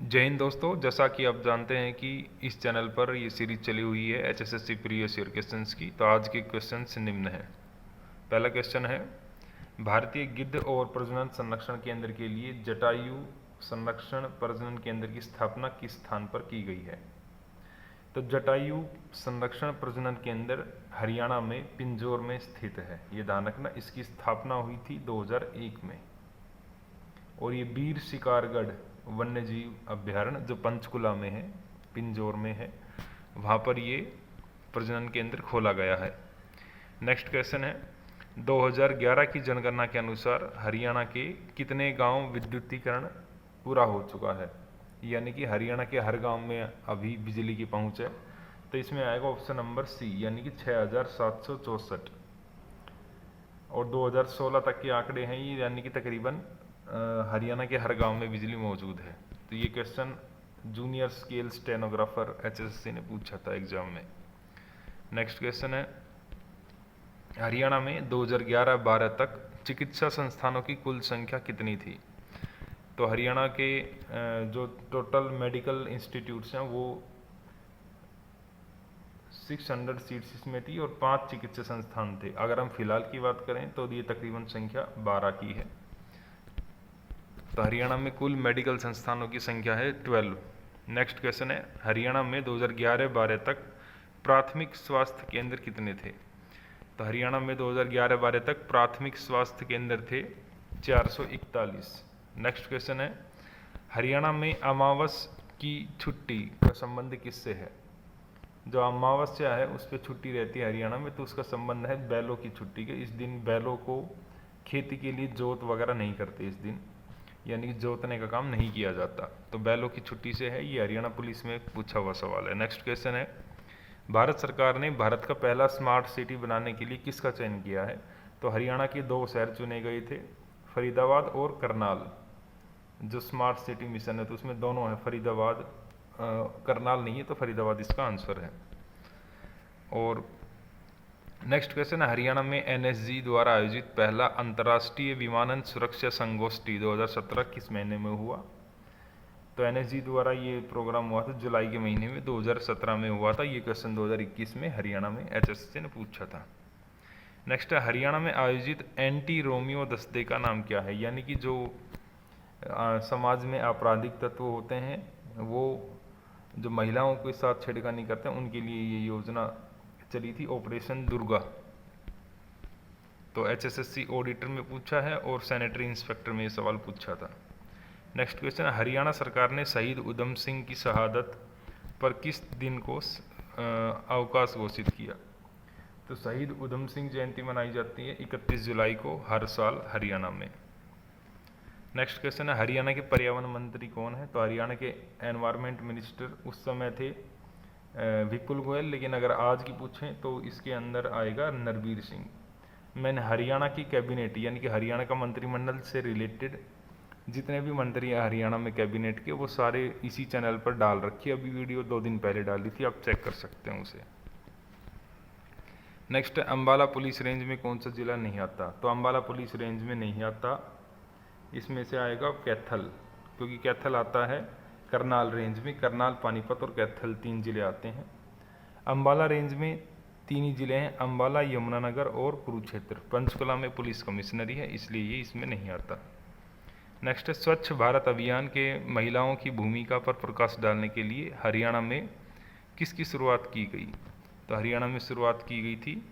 जय हिंद दोस्तों, जैसा कि आप जानते हैं कि इस चैनल पर ये सीरीज चली हुई है एचएसएससी प्रीवियस ईयर क्वेश्चंस की। तो आज के क्वेश्चंस निम्न हैं। पहला क्वेश्चन है, भारतीय गिद्ध और प्रजनन संरक्षण केंद्र के लिए जटायु संरक्षण प्रजनन केंद्र की स्थापना किस स्थान पर की गई है? तो जटायु संरक्षण प्रजनन केंद्र हरियाणा में पिंजौर में स्थित है। ये ध्यान रखना, इसकी स्थापना हुई थी 2001 में। और ये वीर शिकारगढ़ वन्य जीव अभ्यारण्य जो पंचकुला में है, पिंजौर में है, वहाँ पर ये प्रजनन केंद्र खोला गया है। नेक्स्ट क्वेश्चन है, 2011 की जनगणना के अनुसार हरियाणा के कितने गांव विद्युतीकरण पूरा हो चुका है? यानी कि हरियाणा के हर गांव में अभी बिजली की पहुंच है। तो इसमें आएगा ऑप्शन नंबर सी, यानी कि 6764। और 2016 तक के आंकड़े हैं ये, यानी कि तकरीबन हरियाणा के हर गांव में बिजली मौजूद है। तो ये question junior scale stenographer HSSC ने पूछा था एग्जाम में। नेक्स्ट क्वेश्चन है, हरियाणा में 2011-12 तक चिकित्सा संस्थानों की कुल संख्या कितनी थी? तो हरियाणा के जो टोटल मेडिकल इंस्टीट्यूट्स हैं वो 600 सीट्स इसमें थी और 5 चिकित्सा संस्थान थे। अगर हम फिलहाल की बात करें तो ये तकरीबन संख्या 12 की है। तो हरियाणा में कुल मेडिकल संस्थानों की संख्या है 12। नेक्स्ट क्वेश्चन है, हरियाणा में 2011-12 तक प्राथमिक स्वास्थ्य केंद्र कितने थे? तो हरियाणा में 2011-12 तक प्राथमिक स्वास्थ्य केंद्र थे 441। नेक्स्ट क्वेश्चन है, हरियाणा में अमावस की छुट्टी का संबंध किससे है? जो अमावस्या है उस पर छुट्टी रहती है हरियाणा में, तो उसका संबंध है बैलों की छुट्टी के। इस दिन बैलों को खेती के लिए जोत वगैरह नहीं करते इस दिन, यानी कि जोतने का काम नहीं किया जाता। तो बैलों की छुट्टी से है। ये हरियाणा पुलिस में पूछा हुआ सवाल है। नेक्स्ट क्वेश्चन है, भारत सरकार ने भारत का पहला स्मार्ट सिटी बनाने के लिए किसका चयन किया है? तो हरियाणा के 2 शहर चुने गए थे, फरीदाबाद और करनाल। जो स्मार्ट सिटी मिशन है तो उसमें दोनों है, फरीदाबाद, करनाल नहीं है, तो फरीदाबाद इसका आंसर है। और नेक्स्ट क्वेश्चन है, हरियाणा में एनएसजी द्वारा आयोजित पहला अंतर्राष्ट्रीय विमानन सुरक्षा संगोष्ठी 2017 किस महीने में हुआ? तो एनएसजी द्वारा ये प्रोग्राम हुआ था जुलाई के महीने में 2017 में हुआ था। ये क्वेश्चन 2021 में हरियाणा में एचएससी ने पूछा था। नेक्स्ट है, हरियाणा में आयोजित एंटी रोमियो दस्ते का नाम क्या है? यानी कि जो समाज में आपराधिक तत्व होते हैं वो जो महिलाओं के साथ छेड़खानी करते हैं उनके लिए ये योजना चली थी, ऑपरेशन दुर्गा। तो एचएसएससी ऑडिटर में पूछा है और सैनिटरी इंस्पेक्टर में ये सवाल पूछा था। नेक्स्ट क्वेश्चन है, हरियाणा सरकार ने शहीद उधम सिंह की शहादत पर किस दिन को अवकाश घोषित किया? तो शहीद उधम सिंह जयंती मनाई जाती है 31 जुलाई को हर साल हरियाणा में। नेक्स्ट क्वेश्चन है, हरियाणा के पर्यावरण मंत्री कौन है? तो हरियाणा के एनवायरमेंट मिनिस्टर उस समय थे विपुल गोयल, लेकिन अगर आज की पूछें तो इसके अंदर आएगा नरवीर सिंह। मैंने हरियाणा की कैबिनेट यानी कि हरियाणा का मंत्रिमंडल से रिलेटेड जितने भी मंत्री हैं हरियाणा में कैबिनेट के, वो सारे इसी चैनल पर डाल रखी है। अभी वीडियो 2 दिन पहले डाली थी, आप चेक कर सकते हैं उसे। नेक्स्ट, अम्बाला पुलिस रेंज में कौन सा जिला नहीं आता? तो अम्बाला पुलिस रेंज में नहीं आता, इसमें से आएगा कैथल, क्योंकि कैथल आता है करनाल रेंज में। करनाल, पानीपत और कैथल 3 जिले आते हैं। अम्बाला रेंज में 3 ही जिले हैं, अम्बाला, यमुनानगर और कुरुक्षेत्र। पंचकुला में पुलिस कमिश्नरी है, इसलिए ये इसमें नहीं आता। नेक्स्ट है, स्वच्छ भारत अभियान के महिलाओं की भूमिका पर प्रकाश डालने के लिए हरियाणा में किसकी शुरुआत की गई? तो हरियाणा में शुरुआत की गई थी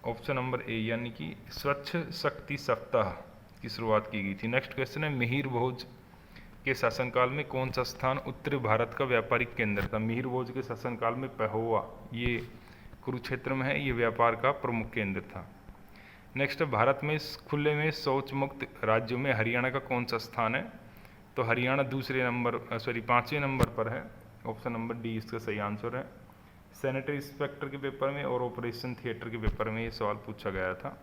ऑप्शन नंबर ए, यानी कि स्वच्छ शक्ति सप्ताह की शुरुआत की गई थी। नेक्स्ट क्वेश्चन है, मिहिर भोज के शासनकाल में कौन सा स्थान उत्तरी भारत का व्यापारिक केंद्र था? मिहिर भोज के शासनकाल में पहोवा, ये कुरुक्षेत्र में है, ये व्यापार का प्रमुख केंद्र था। नेक्स्ट, भारत में खुले में शौच मुक्त राज्यों में हरियाणा का कौन सा स्थान है? तो हरियाणा 5वें नंबर पर है, ऑप्शन नंबर डी इसका सही आंसर है। सैनिटरी इंस्पेक्टर के पेपर में और ऑपरेशन थिएटर के पेपर में ये सवाल पूछा गया था।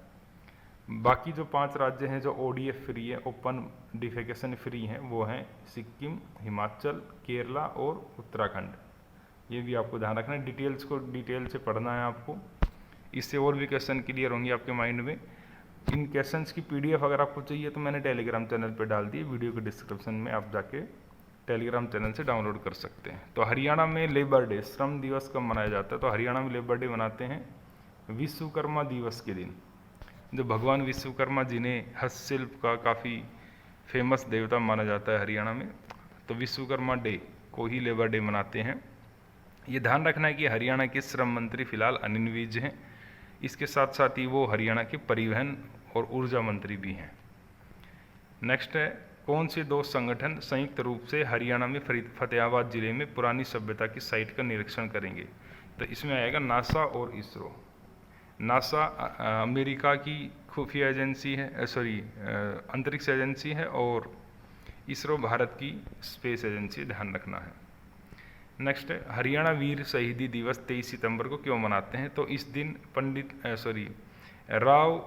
बाकी जो 5 राज्य हैं जो ODF फ्री है, ओपन डिफेकेशन फ्री हैं, वो हैं सिक्किम, हिमाचल, केरला और उत्तराखंड। ये भी आपको ध्यान रखना है, डिटेल से पढ़ना है आपको, इससे और भी क्वेश्चन क्लियर होंगे आपके माइंड में। इन क्वेश्चंस की PDF अगर आपको चाहिए तो मैंने टेलीग्राम चैनल पर डाल दी, वीडियो के डिस्क्रिप्शन में आप जाके टेलीग्राम चैनल से डाउनलोड कर सकते हैं। तो हरियाणा में लेबर डे, श्रम दिवस कब मनाया जाता है? तो हरियाणा में लेबर डे मनाते हैं विश्वकर्मा दिवस के दिन। जो भगवान विश्वकर्मा जिन्हें हस्तशिल्प का काफ़ी फेमस देवता माना जाता है हरियाणा में, तो विश्वकर्मा डे को ही लेबर डे मनाते हैं। ये ध्यान रखना है कि हरियाणा के श्रम मंत्री फिलहाल अनिल विज हैं, इसके साथ साथ ही वो हरियाणा के परिवहन और ऊर्जा मंत्री भी हैं। नेक्स्ट है, कौन से दो संगठन संयुक्त रूप से हरियाणा में फतेहाबाद जिले में पुरानी सभ्यता की साइट का निरीक्षण करेंगे? तो इसमें आएगा नासा और इसरो। नासा अमेरिका की खुफिया एजेंसी है, अंतरिक्ष एजेंसी है, और इसरो भारत की स्पेस एजेंसी, ध्यान रखना है। नेक्स्ट है, हरियाणा वीर शहीदी दिवस 23 सितंबर को क्यों मनाते हैं? तो इस दिन राव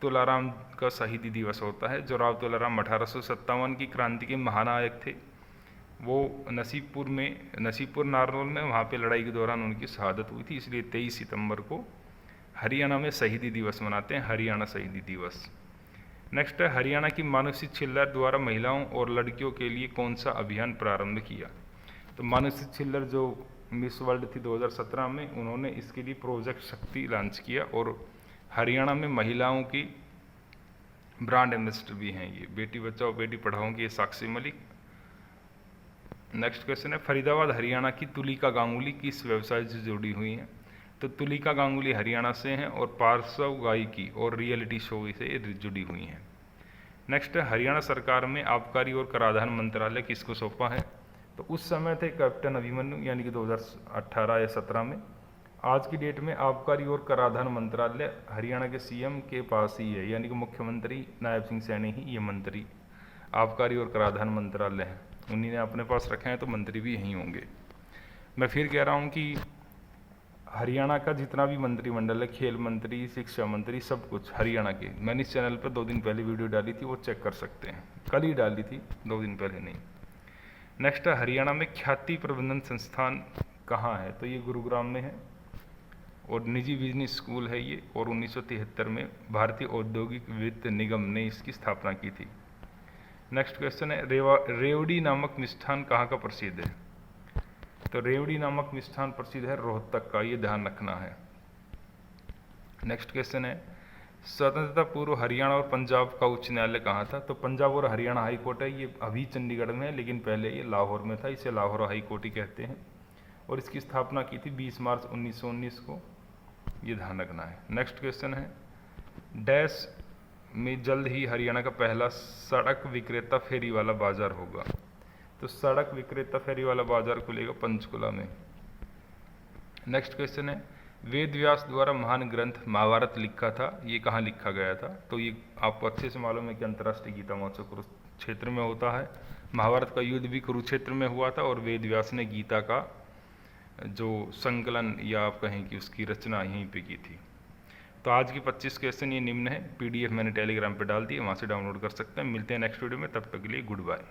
तुलाराम का शहीदी दिवस होता है। जो राव तुलाराम 1857 की क्रांति के महानायक थे, वो नसीबपुर नारनौल में वहाँ पे लड़ाई के दौरान उनकी शहादत हुई थी, इसलिए 23 सितंबर को हरियाणा में शहीदी दिवस मनाते हैं, हरियाणा शहीदी दिवस। नेक्स्ट है, हरियाणा की मानुषी छिल्लर द्वारा महिलाओं और लड़कियों के लिए कौन सा अभियान प्रारंभ किया? तो मानुषी छिल्लर जो मिस वर्ल्ड थी 2017 में, उन्होंने इसके लिए प्रोजेक्ट शक्ति लॉन्च किया, और हरियाणा में महिलाओं की ब्रांड एम्बेसडर भी हैं ये, बेटी बचाओ बेटी पढ़ाओ की साक्षी मलिक। नेक्स्ट क्वेश्चन है, फरीदाबाद हरियाणा की तुलिका गांगुली किस व्यवसाय से जुड़ी हुई हैं? तो तुलिका गांगुली हरियाणा से हैं और पार्श्व गायकी और रियलिटी शो से जुड़ी हुई हैं। नेक्स्ट है, हरियाणा सरकार में आबकारी और कराधान मंत्रालय किसको सौंपा है? तो उस समय थे कैप्टन अभिमन्यु, यानी कि 2018 या 17 में। आज की डेट में आबकारी और कराधान मंत्रालय हरियाणा के सीएम के पास ही है, यानी कि मुख्यमंत्री नायब सिंह सैनी ही ये मंत्री आबकारी और कराधान मंत्रालय है, उन्हीं ने अपने पास रखे हैं, तो मंत्री भी यहीं होंगे। मैं फिर कह रहा हूँ कि हरियाणा का जितना भी मंत्रिमंडल है, खेल मंत्री, शिक्षा मंत्री, सब कुछ हरियाणा के, मैंने इस चैनल पर 2 दिन पहले वीडियो डाली थी, वो चेक कर सकते हैं, कल ही डाली थी, 2 दिन पहले नहीं। नेक्स्ट है, हरियाणा में ख्याति प्रबंधन संस्थान कहाँ है? तो ये गुरुग्राम में है, और निजी बिजनेस स्कूल है ये, और 1973 में भारतीय औद्योगिक वित्त निगम ने इसकी स्थापना की थी। नेक्स्ट क्वेश्चन है, रेवड़ी नामक मिष्ठान कहाँ का प्रसिद्ध है? तो रेवड़ी नामक मिष्ठान प्रसिद्ध है रोहतक का, ये ध्यान रखना है। नेक्स्ट क्वेश्चन है, स्वतंत्रता पूर्व हरियाणा और पंजाब का उच्च न्यायालय कहाँ था? तो पंजाब और हरियाणा हाई कोर्ट है, ये अभी चंडीगढ़ में है, लेकिन पहले ये लाहौर में था, इसे लाहौर हाई कोर्ट ही कहते हैं, और इसकी स्थापना की थी 20 मार्च 1919 को, ये ध्यान रखना है। नेक्स्ट क्वेश्चन है, डैश में जल्द ही हरियाणा का पहला सड़क विक्रेता फेरी वाला बाजार होगा? तो सड़क विक्रेता फेरी वाला बाजार खुलेगा पंचकुला में। नेक्स्ट क्वेश्चन है, वेद व्यास द्वारा महान ग्रंथ महाभारत लिखा था, ये कहाँ लिखा गया था? तो ये आपको अच्छे से मालूम है कि अंतर्राष्ट्रीय गीता महोत्सव कुरुक्षेत्र में होता है। महाभारत का युद्ध भी कुरुक्षेत्र में हुआ था, और वेद व्यास ने गीता का जो संकलन या आप कहें कि उसकी रचना यहीं पे की थी। तो आज की 25 क्वेश्चन ये निम्न है, PDF मैंने टेलीग्राम पे डाल दिए, वहाँ से डाउनलोड कर सकते हैं। मिलते हैं नेक्स्ट वीडियो में, तब तक के लिए गुड बाय।